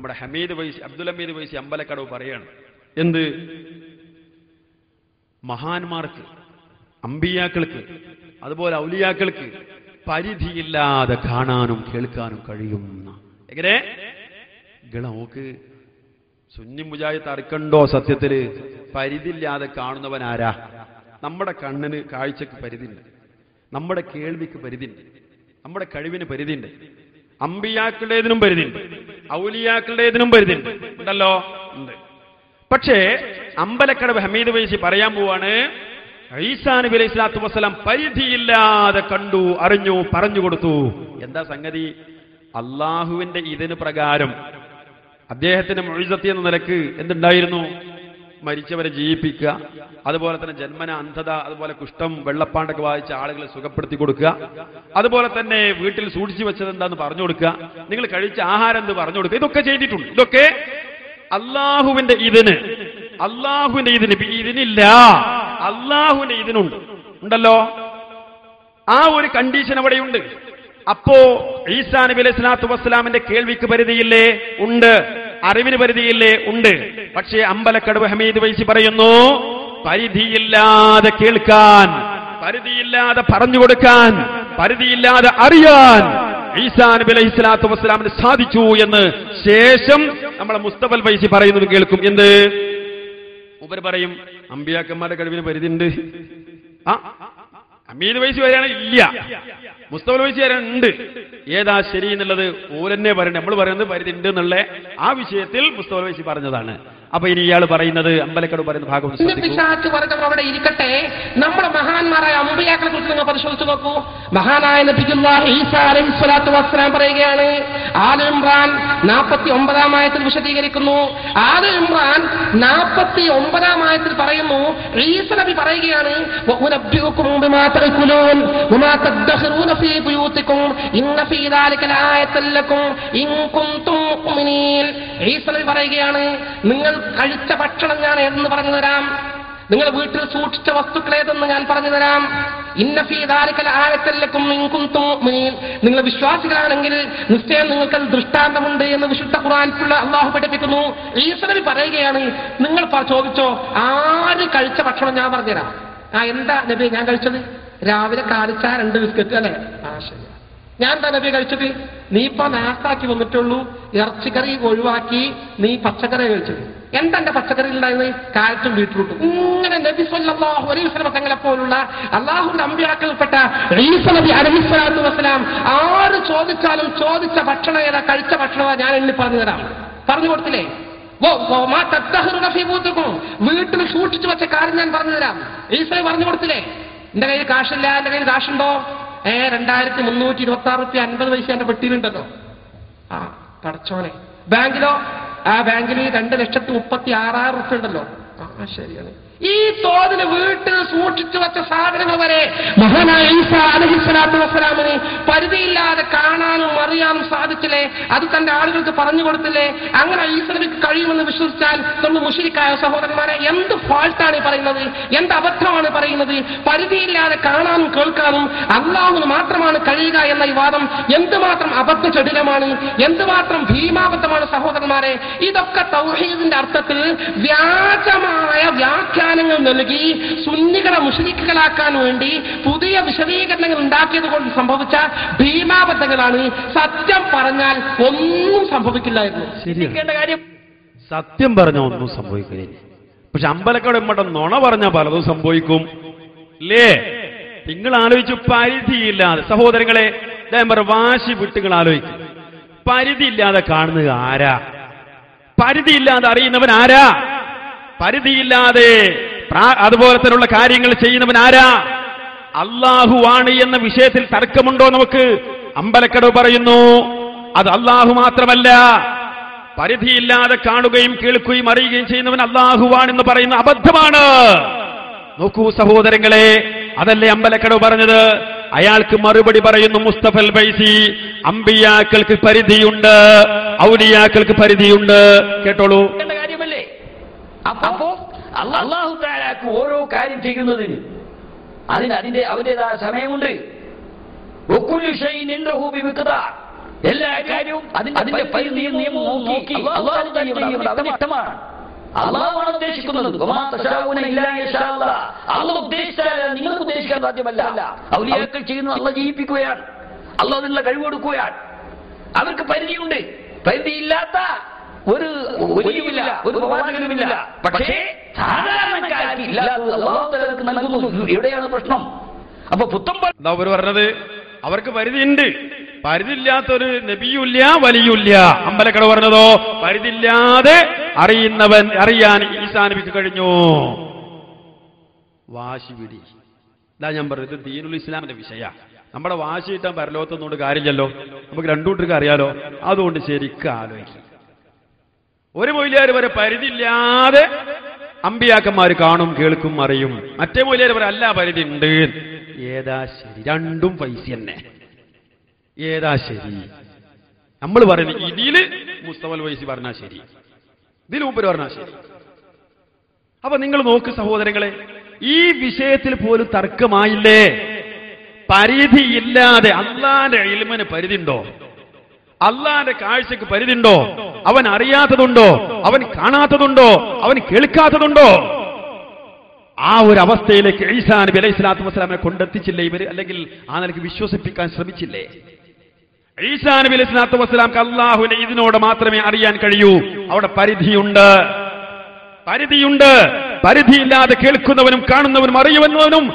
നമ്മുടെ അബ്ദുൽ ഹമീദ് വൈസി അമ്പലക്കടവ് പറയാണ്. എന്ത്? മഹാന്മാർക്ക്, അമ്പിയാക്കൾക്ക്, അതുപോലെ ഔലിയാക്കൾക്ക് പരിധിയില്ലാതെ കാണാനും കേൾക്കാനും കഴിയുന്ന. എങ്ങനെ? നോക്ക്, സുന്നി മുജാഹിദ് അറക്കണ്ടോ? സത്യത്തില് പരിധിയില്ലാതെ കാണുന്നവൻ ആരാ? നമ്മുടെ കണ്ണിന് കാഴ്ചക്ക് പരിധിയുണ്ട്, നമ്മുടെ കേൾവിക്ക് പരിധിയുണ്ട്, നമ്മുടെ കഴിവിന് പരിധിയുണ്ട്. അമ്പിയാക്കളുടേതിനും പരിധിയുണ്ട്, ഔലിയാക്കളുടേതിനും പരിധിയുണ്ട്, ഉണ്ടല്ലോ, ഉണ്ട്. പക്ഷേ അമ്പലക്കടവ് ഹമീദ് വൈസി പറയാൻ പോവാണ്, ഈസാ നബി അലൈഹി സ്വലാത്തു വസ്സലാം പരിധിയില്ലാതെ കണ്ടു, അറിഞ്ഞു, പറഞ്ഞു കൊടുത്തു. എന്താ സംഗതി? അള്ളാഹുവിന്റെ ഇതിന് പ്രകാരം അദ്ദേഹത്തിന്റെ മുഅ്ജിസത്ത് എന്ന നിലക്ക് എന്തുണ്ടായിരുന്നു? മരിച്ചവരെ ജീവിപ്പിക്കുക, അതുപോലെ തന്നെ ജന്മന അന്ധത, അതുപോലെ കുഷ്ഠം, വെള്ളപ്പാണ്ടൊക്കെ വായിച്ച ആളുകളെ സുഖപ്പെടുത്തി കൊടുക്കുക, അതുപോലെ തന്നെ വീട്ടിൽ സൂക്ഷിച്ചു വെച്ചത് എന്താന്ന് പറഞ്ഞു കൊടുക്കുക, നിങ്ങൾ കഴിച്ച ആഹാരം എന്ത് പറഞ്ഞു കൊടുക്കുക. ഇതൊക്കെ ചെയ്തിട്ടുണ്ട്. ഇതൊക്കെ അള്ളാഹുവിന്റെ ഇതിന്, ഇതിനില്ല, അള്ളാഹുവിന്റെ ഇതിനുണ്ട്, ഉണ്ടല്ലോ. ആ ഒരു കണ്ടീഷൻ അവിടെയുണ്ട്. അപ്പോ ഈസാ നബി അലൈഹി സ്വലാത്തു വസ്സലാമിന്റെ കേൾവിക്ക് പരിധിയില്ലേ? ഉണ്ട്. അറിവിന് പരിധിയില്ലേ? ഉണ്ട്. പക്ഷേ അമ്പലക്കടവ് ഹമീദ് വൈസി പറയുന്നു, പരിധിയില്ലാതെ കേൾക്കാൻ, പരിധിയില്ലാതെ പറഞ്ഞു കൊടുക്കാൻ, പരിധിയില്ലാതെ അറിയാൻ ഈസാ നബി അലൈഹി സ്വലാത്തു വസ്സലാമിന് സാധിച്ചു എന്ന് ശേഷം നമ്മളെ മുസ്തഫൽ വൈസി പറയുന്നത് കേൾക്കും. എന്ത്? ഉപർ പറയും, അമ്പിയാക്കന്മാരുടെ കഴിവിന് പരിധിയുണ്ട്. ഹമീദ് വൈസി വരെയാണ് ഇല്ല, മുസ്തഫൽ വൈസി വരെയാണ് ഉണ്ട്. ഏതാ ശരി എന്നുള്ളത് ഓരെന്നെ പറയണ്ടേ? നമ്മൾ പറയുന്നത് പരിധി ഉണ്ട് എന്നുള്ള ആ വിഷയത്തിൽ മുസ്തഫൽ വൈസി പറഞ്ഞതാണ്. അപ്പൊ ഇനി ഇയാൾ പറയുന്നത്, അമ്പലക്കടവ് പറയുന്ന ഭാഗം അവിടെ ഇരിക്കട്ടെ. നമ്മുടെ മഹാന്മാരായ അമ്പിയാക്കളെ കുറിച്ച് നിങ്ങൾ പരിശോധിച്ചു നോക്കൂ. മഹാനായ നബിയുല്ലാഹി ഈസാ അലൈഹി സ്വലാത്തു വസ്സലാം പറയുകയാണ്, ആൽ ഇംറാൻ 49-ാം ആയത്തിൽ വിശദീകരിക്കുന്നു. ആൽ ഇംറാൻ 49-ാം ആയത്തിൽ പറയുന്നു, ഈസ നബി പറയുകയാണ്, വഉനബ്ബിഉകും ബിമാ തഅകുലൂൻ വമാ തദ്ഖിറൂന ഫീ ബുയൂതികും ഇന്ന ഫീ ദാലിക ലആയത്തൻ ലക്കും ഇൻ കുൻതും മുഅ്മിനീൻ. ഈസ നബി പറയുകയാണ്, നിങ്ങൾ കഴിച്ച ഭക്ഷണം ഞാൻ എന്ന് പറഞ്ഞു തരാം, നിങ്ങൾ വീട്ടിൽ സൂക്ഷിച്ച വസ്തുക്കൾ ഏതെന്ന് ഞാൻ പറഞ്ഞു തരാം. ഇന്ന ഫീ ദാലിക ലആയത്തൻ ലക്കും ഇൻ കുൻതും മുഅ്മിനീൻ. നിങ്ങൾ വിശ്വാസികളാണെങ്കിൽ നിശ്ചയം നിങ്ങൾക്ക് ദൃഷ്ടാന്തമുണ്ട് എന്ന് വിശുദ്ധ ഖുർആനിലുള്ള അല്ലാഹു പഠിപ്പിക്കുന്നു. ഈസ നബി പറയുകയാണ്, നിങ്ങൾ ചോദിച്ചോ, ആര് കഴിച്ച ഭക്ഷണം ഞാൻ പറഞ്ഞുതരാം. എന്താ നബി ഞാൻ കഴിച്ചത്? രാവിലെ കാലിച്ച 2 ബിസ്ക്കറ്റ് അല്ലെ? ശരി. ഞാൻ എന്താ നബി കഴിച്ചത്? നീ ഇപ്പൊ നാസ്താക്കി വന്നിട്ടുള്ളൂ, ഇറച്ചിക്കറി ഒഴിവാക്കി നീ പച്ചക്കറി കഴിച്ചത്. എന്താ എന്റെ പച്ചക്കറിയിൽ ഉണ്ടായത്? കാരറ്റും ബീറ്റ്റൂട്ടും. ഇങ്ങനെ നബി സല്ലല്ലാഹു അലൈഹി വസല്ലം തങ്ങളെ പോലുള്ള അല്ലാഹുവിന്റെ അമ്പിയാക്കൾപ്പെട്ട ഈസ നബി അലൈഹി സ്വലാത്തു വസ്സലാം ആര് ചോദിച്ചാലും ചോദിച്ച ഭക്ഷണം ഏതാ, കഴിച്ച ഭക്ഷണം ഞാൻ എണ്ണി പറഞ്ഞു തരാം. പറഞ്ഞു കൊടുത്തില്ലേ? വീട്ടിൽ സൂക്ഷിച്ചു വെച്ച കാര്യം ഞാൻ പറഞ്ഞു തരാം. ഈസ പറഞ്ഞു കൊടുത്തില്ലേ? എന്റെ കയ്യിൽ കാശില്ല, എന്റെ കയ്യിൽ കാശുണ്ടോ? 2326 50 പൈസ എന്റെ പെട്ടിയിലുണ്ടല്ലോ. പടച്ചോനെ. ബാങ്കിലോ? ബാങ്കിൽ 2,36,000 റുപ്യ ഉണ്ടല്ലോ. ശരിയാണ്. ഈ തോതിന് വീട്ടിൽ സൂക്ഷിച്ചു വെച്ച സാധനങ്ങൾ വരെ മഹാനായ ഈസാ അലൈഹി സ്വലാത്തു വസ്സലാമിന് പരിധിയില്ലാതെ കാണാനും അറിയാനും സാധിച്ചില്ലേ? അത് തന്റെ ആളുകൾക്ക് പറഞ്ഞു കൊടുത്തില്ലേ? അങ്ങനെ ഈസ നബിക്ക് കഴിയുമെന്ന് വിശ്വസിച്ചാൽ നമ്മൾ മുശ്രിക്കായ സഹോദരന്മാരെ, എന്ത് ഫാൾട്ടാണ് പറയുന്നത്? എന്ത് അബദ്ധമാണ് പറയുന്നത്? പരിധിയില്ലാതെ കാണാനും കേൾക്കാനും അല്ലാഹുവിന് മാത്രമാണ് കഴിയുക എന്ന ഈ വാദം എന്തുമാത്രം അബദ്ധ ചടിലമാണ്, എന്തുമാത്രം ഭീമാബദ്ധമാണ് സഹോദരന്മാരെ. ഇതൊക്കെ തൗഹീദിന്റെ അർത്ഥത്തിൽ വ്യാജമായ വ്യാഖ്യാനങ്ങൾ നൽകി സുന്നികളെ മുശ്രിക്കുകളാക്കാൻ വേണ്ടി പുതിയ വിശദീകരണങ്ങൾ ഉണ്ടാക്കിയത് കൊണ്ട് സംഭവിച്ച ഭീമാബദ്ധങ്ങളാണ്. സത്യം പറഞ്ഞാൽ ഒന്നും സംഭവിക്കില്ലായിരുന്നു. ശരിക്കേണ്ട കാര്യം സത്യം പറഞ്ഞാൽ ഒന്നും സംഭവിക്കില്ല. പക്ഷെ അമ്പലക്കട മട്ടം നുണ പറഞ്ഞാൽ പലതും സംഭവിക്കും അല്ലേ? നിങ്ങൾ ആലോചിച്ചു, പരിധിയില്ലാതെ സഹോദരങ്ങളെ, വാശി വിട്ടുകൾ ആലോചിക്കും. പരിധിയില്ലാതെ കാണുന്നത് ആരാ? പരിധിയില്ലാതെ അറിയുന്നവൻ ആരാ? പരിധിയില്ലാതെ അതുപോലെ തന്നെയുള്ള കാര്യങ്ങൾ ചെയ്യുന്നവൻ ആരാ? അള്ളാഹുവാണ് എന്ന വിഷയത്തിൽ തർക്കമുണ്ടോ നമുക്ക്? അമ്പലക്കടവ് പറയുന്നു, അത് അള്ളാഹു മാത്രമല്ല, പരിധിയില്ലാതെ കാണുകയും കേൾക്കുകയും അറിയുകയും ചെയ്യുന്നവൻ അള്ളാഹുവാണെന്ന് പറയുന്ന അബദ്ധമാണ്. നോക്കൂ സഹോദരങ്ങളെ, അതല്ലേ അമ്പലക്കടവ് പറഞ്ഞത്? അയാൾക്ക് മറുപടി പറയുന്നു മുസ്തഫൽ വൈസി, അമ്പിയാക്കൾക്ക് പരിധിയുണ്ട്, ഔലിയാക്കൾക്ക് പരിധിയുണ്ട്. കേട്ടോളൂ. കാര്യമല്ലേ? അപ്പോ അല്ലാഹു തആലക്ക് ഓരോ കാര്യം ചെയ്യുന്നതിന് അവന്റേതായ സമയമുണ്ട്. എല്ലാ കാര്യവും അതിന്റെ പരിധിയും നിയമവും നോക്കി അള്ളാഹു ചെയ്യുന്നത് അവന് ഇഷ്ടമാണ്. അള്ളാഹുവാണ് ഉദ്ദേശിക്കുന്നത്. അള്ളാഹു ഉദ്ദേശിച്ചാൽ നിങ്ങൾക്ക് ഉദ്ദേശിക്കാൻ സാധ്യമല്ല. ഔലിയാക്കൾ ചെയ്യുന്നത് അള്ളാഹ് ചെയ്യിപ്പിക്കുകയാണ്, അള്ളാഹ് അതിനുള്ള കഴിവ് കൊടുക്കുകയാണ്. അവർക്ക് പരിധിയുണ്ട്. പരിധിയില്ലാത്ത ഒരു ഒലിയുമില്ല, ഒരു പ്രവാചകനുമില്ല. പക്ഷേ സാധാരണക്കാർക്ക് ഇല്ലാത്തത് അള്ളാഹു തആല നൽകുന്നു. എവിടെയാണ് പ്രശ്നം? അപ്പൊ പുത്തൻ അവർ പറഞ്ഞത് അവർക്ക് പരിധിയുണ്ട്. പരിധിയില്ലാത്തൊരു നബിയുല്ല വലിയുല്ല. അമ്പലക്കട പറഞ്ഞതോ പരിധിയില്ലാതെ അറിയാൻ ഈസാ നബിക്ക് കഴിഞ്ഞു. വാശി പിടി. ഇതാ ഞാൻ പറഞ്ഞത് ദീനുൽ ഇസ്ലാമിന്റെ വിഷയ. നമ്മുടെ വാശി കിട്ടാൻ പരലോകത്തൊന്നുകൊണ്ട് കാര്യമില്ലല്ലോ. നമുക്ക് രണ്ടൂട്ടർക്ക് അറിയാലോ. അതുകൊണ്ട് ശരിക്കും ആലോചിക്കും. ഒരു മൊയ്ലിയാർ വരെ പരിധിയില്ലാതെ അമ്പിയാക്കന്മാർ കാണും, കേൾക്കും, അറിയും. മറ്റേ മൊയ്ലിയാർ വരെ അല്ല പരിധി ഉണ്ട്. ഏതാ ശരി? രണ്ടും പൈസ തന്നെ. ഏതാ ശരി? നമ്മൾ പറയുന്നത് ഇതില് മുസ്തഫൽ വൈസി പറഞ്ഞാൽ ശരി, ഇതിൽ മൂപ്പര് പറഞ്ഞാൽ ശരി. അപ്പൊ നിങ്ങൾ നോക്ക് സഹോദരങ്ങളെ, ഈ വിഷയത്തിൽ പോലും തർക്കമായില്ലേ? പരിധിയില്ലാതെ അള്ളാന്റെ ഇൽമിന് പരിധിയുണ്ടോ? അള്ളാന്റെ കാഴ്ചക്ക് പരിധിയുണ്ടോ? അവൻ അറിയാത്തതുണ്ടോ? അവൻ കാണാത്തതുണ്ടോ? അവൻ കേൾക്കാത്തതുണ്ടോ? ആ ഒരു അവസ്ഥയിലേക്ക് ഈസാ നബി അലൈഹി സ്വലാത്തു വസ്സലാമിനെ കൊണ്ടെത്തിച്ചില്ലേ ഇവര്? അല്ലെങ്കിൽ ആ നിലയ്ക്ക് വിശ്വസിപ്പിക്കാൻ ശ്രമിച്ചില്ലേ? ഈസാ നബി അലൈഹി സ്വലാത്തു വസ്സലാംക്ക് അള്ളാഹുവിനെ ഇതിനോട് മാത്രമേ അറിയാൻ കഴിയൂ. അവിടെ പരിധിയുണ്ട്. പരിധിയില്ലാതെ കേൾക്കുന്നവനും കാണുന്നവനും അറിയുന്നവനും